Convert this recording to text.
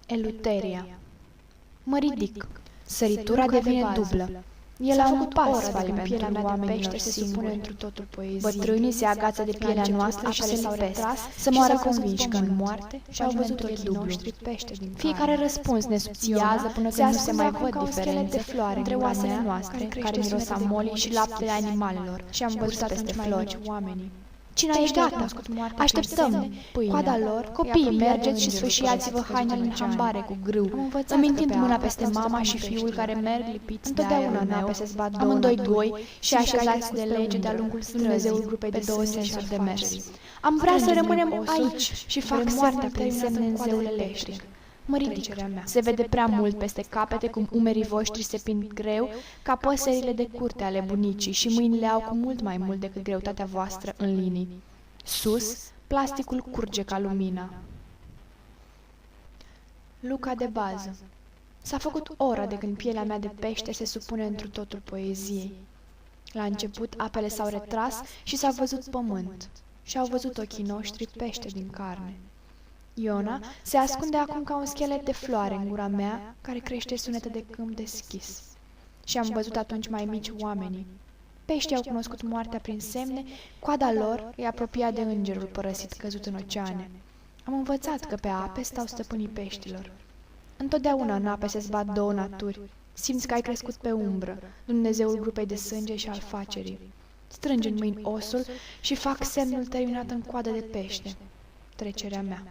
Eleuteria. Mă ridic. Săritura devine dublă. El a făcut pas din pielea mea de pește se supune întru totul poezie. Bătrânii se agață de pielea noastră și se lipesc, să moară convinși că în moarte și-au văzut ochii noștri pește din fiecare răspuns ne subțiază până când nu se mai văd diferențe între oasele noastre, care miros amolii și laptele animalelor, și am văzut peste flori oamenii. Cina e gata, așteptăm, coada lor, copiii, mergeți și sfâșiați-vă hainele în hambare cu grâu. Îmi întind mâna peste mama și fiul care merg lipiți de aer amândoi goi și așezați de lege de-a lungul Dumnezeul grupei de două sensuri de mers. Am vrea să rămânem aici și fac moartea prin semne în zeul electric. Mă ridic. Se vede prea mult peste capete cum umerii voștri se pind greu ca păsările de curte ale bunicii și mâinile au cu mult decât greutatea voastră în linii. Sus, plasticul curge ca lumina. Luca de bază. S-a făcut ora de când pielea mea de pește se supune întru totul poeziei. La început apele s-au retras și s-a văzut pământ și au văzut ochii noștri pește din carne. Iona se ascunde acum ca un schelet de floare în gura mea, care crește sunete de câmp deschis. Și am văzut atunci mai mici oamenii. Peștii au cunoscut moartea prin semne, coada lor îi apropia de îngerul părăsit căzut în oceane. Am învățat că pe ape stau stăpânii peștilor. Întotdeauna în ape se zbat două naturi. Simți că ai crescut pe umbră, Dumnezeul grupei de sânge și al facerii. Strângi în mâini osul și fac semnul terminat în coadă de pește. Trecerea mea.